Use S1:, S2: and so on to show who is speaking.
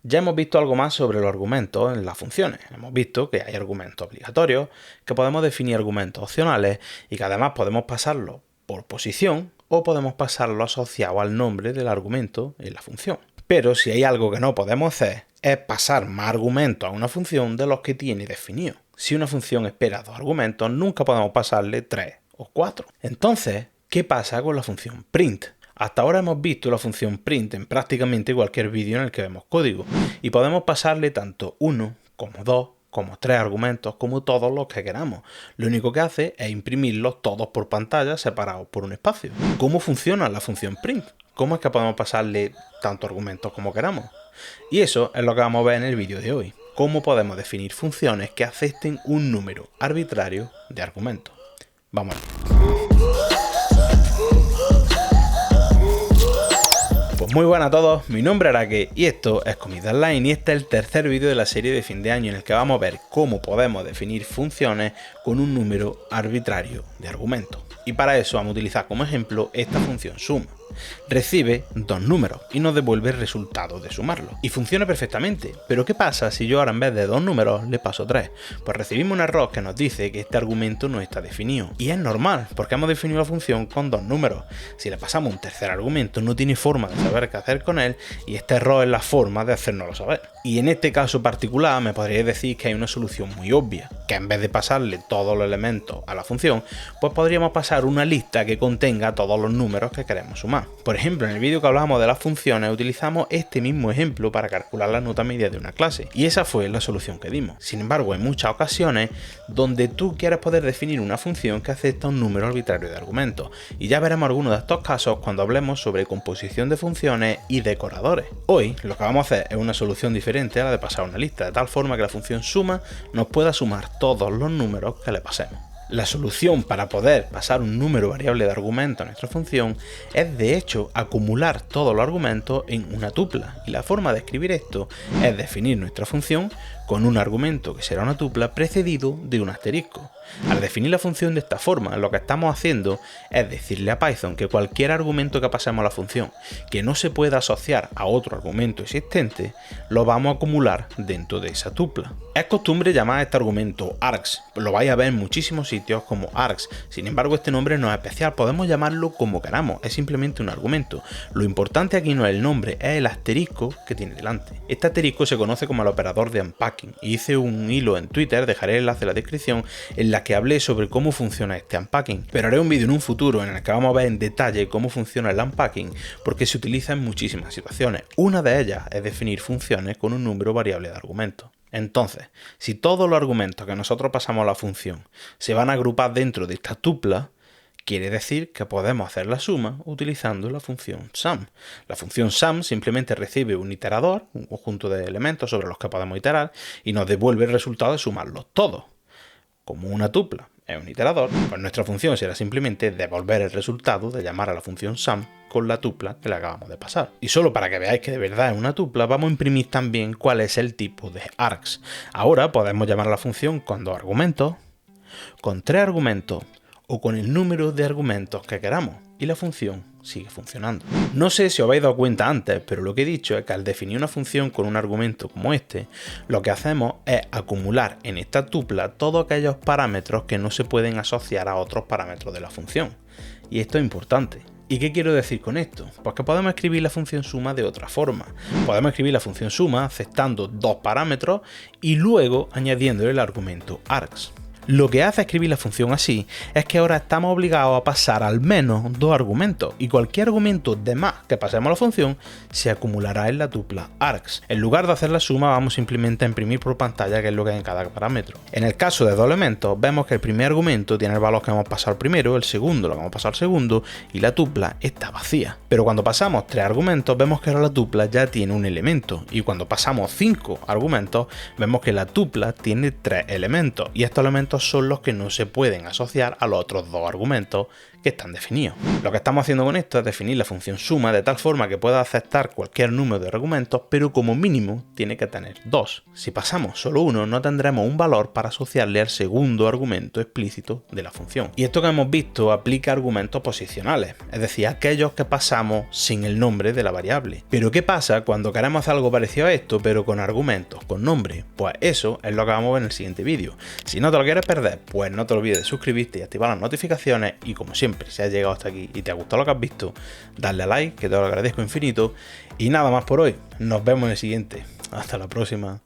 S1: Ya hemos visto algo más sobre los argumentos en las funciones. Hemos visto que hay argumentos obligatorios, que podemos definir argumentos opcionales y que además podemos pasarlo por posición o podemos pasarlo asociado al nombre del argumento en la función. Pero si hay algo que no podemos hacer es pasar más argumentos a una función de los que tiene definido. Si una función espera 2 argumentos, nunca podemos pasarle 3 o 4. Entonces, ¿qué pasa con la función print? Hasta ahora hemos visto la función print en prácticamente cualquier vídeo en el que vemos código y podemos pasarle tanto 1 como 2 como 3 argumentos como todos los que queramos. Lo único que hace es imprimirlos todos por pantalla separados por un espacio. ¿Cómo funciona la función print? ¿Cómo es que podemos pasarle tantos argumentos como queramos? Y eso es lo que vamos a ver en el vídeo de hoy. Cómo podemos definir funciones que acepten un número arbitrario de argumentos. Vamos a ver. Pues muy buenas a todos, mi nombre es Araque y esto es Comida Online y este es el tercer vídeo de la serie de fin de año en el que vamos a ver cómo podemos definir funciones con un número arbitrario de argumentos. Y para eso vamos a utilizar como ejemplo esta función suma. Recibe 2 números y nos devuelve el resultado de sumarlos. Y funciona perfectamente, pero ¿qué pasa si yo ahora en vez de 2 números le paso 3? Pues recibimos un error que nos dice que este argumento no está definido. Y es normal, porque hemos definido la función con 2 números. Si le pasamos un tercer argumento no tiene forma de saber qué hacer con él y este error es la forma de hacérnoslo saber. Y en este caso particular me podríais decir que hay una solución muy obvia, que en vez de pasarle todos los elementos a la función, pues podríamos pasar una lista que contenga todos los números que queremos sumar. Por ejemplo, en el vídeo que hablábamos de las funciones utilizamos este mismo ejemplo para calcular la nota media de una clase y esa fue la solución que dimos. Sin embargo, hay muchas ocasiones donde tú quieres poder definir una función que acepta un número arbitrario de argumentos y ya veremos algunos de estos casos cuando hablemos sobre composición de funciones y decoradores. Hoy lo que vamos a hacer es una solución diferente a la de pasar una lista, de tal forma que la función suma nos pueda sumar todos los números que le pasemos. La solución para poder pasar un número variable de argumentos a nuestra función es de hecho acumular todos los argumentos en una tupla y la forma de escribir esto es definir nuestra función con un argumento que será una tupla precedido de un asterisco. Al definir la función de esta forma, lo que estamos haciendo es decirle a Python que cualquier argumento que pasemos a la función que no se pueda asociar a otro argumento existente, lo vamos a acumular dentro de esa tupla. Es costumbre llamar a este argumento args, lo vais a ver en muchísimos sitios como args, sin embargo este nombre no es especial, podemos llamarlo como queramos, es simplemente un argumento. Lo importante aquí no es el nombre, es el asterisco que tiene delante. Este asterisco se conoce como el operador de unpacking y hice un hilo en Twitter, dejaré el enlace en la descripción, en la que hablé sobre cómo funciona este unpacking, pero haré un vídeo en un futuro en el que vamos a ver en detalle cómo funciona el unpacking porque se utiliza en muchísimas situaciones. Una de ellas es definir funciones con un número variable de argumentos. Entonces, si todos los argumentos que nosotros pasamos a la función se van a agrupar dentro de esta tupla, quiere decir que podemos hacer la suma utilizando la función sum. La función sum simplemente recibe un iterador, un conjunto de elementos sobre los que podemos iterar, y nos devuelve el resultado de sumarlos todos. Como una tupla es un iterador, pues nuestra función será simplemente devolver el resultado de llamar a la función sum con la tupla que le acabamos de pasar. Y solo para que veáis que de verdad es una tupla, vamos a imprimir también cuál es el tipo de args. Ahora podemos llamar a la función con 2 argumentos, con 3 argumentos o con el número de argumentos que queramos y la función sigue funcionando. No sé si os habéis dado cuenta antes, pero lo que he dicho es que al definir una función con un argumento como este, lo que hacemos es acumular en esta tupla todos aquellos parámetros que no se pueden asociar a otros parámetros de la función. Y esto es importante. ¿Y qué quiero decir con esto? Pues que podemos escribir la función suma de otra forma. Podemos escribir la función suma aceptando 2 parámetros y luego añadiéndole el argumento args. Lo que hace escribir la función así es que ahora estamos obligados a pasar al menos 2 argumentos y cualquier argumento de más que pasemos a la función se acumulará en la tupla args. En lugar de hacer la suma vamos simplemente a imprimir por pantalla qué es lo que hay en cada parámetro. En el caso de 2 elementos vemos que el primer argumento tiene el valor que hemos pasado al primero, el segundo lo que hemos pasado al segundo y la tupla está vacía. Pero cuando pasamos 3 argumentos vemos que ahora la tupla ya tiene un elemento y cuando pasamos 5 argumentos vemos que la tupla tiene 3 elementos y estos elementos son los que no se pueden asociar a los otros 2 argumentos que están definidos. Lo que estamos haciendo con esto es definir la función suma de tal forma que pueda aceptar cualquier número de argumentos, pero como mínimo tiene que tener 2. Si pasamos solo uno, no tendremos un valor para asociarle al segundo argumento explícito de la función. Y esto que hemos visto aplica a argumentos posicionales, es decir, aquellos que pasamos sin el nombre de la variable. Pero ¿qué pasa cuando queremos hacer algo parecido a esto, pero con argumentos, con nombre? Pues eso es lo que vamos a ver en el siguiente vídeo. Si no te lo quieres perder, pues no te olvides de suscribirte y activar las notificaciones, y como siempre, si has llegado hasta aquí y te ha gustado lo que has visto, darle a like, que te lo agradezco infinito. Y nada más por hoy, nos vemos en el siguiente. Hasta la próxima.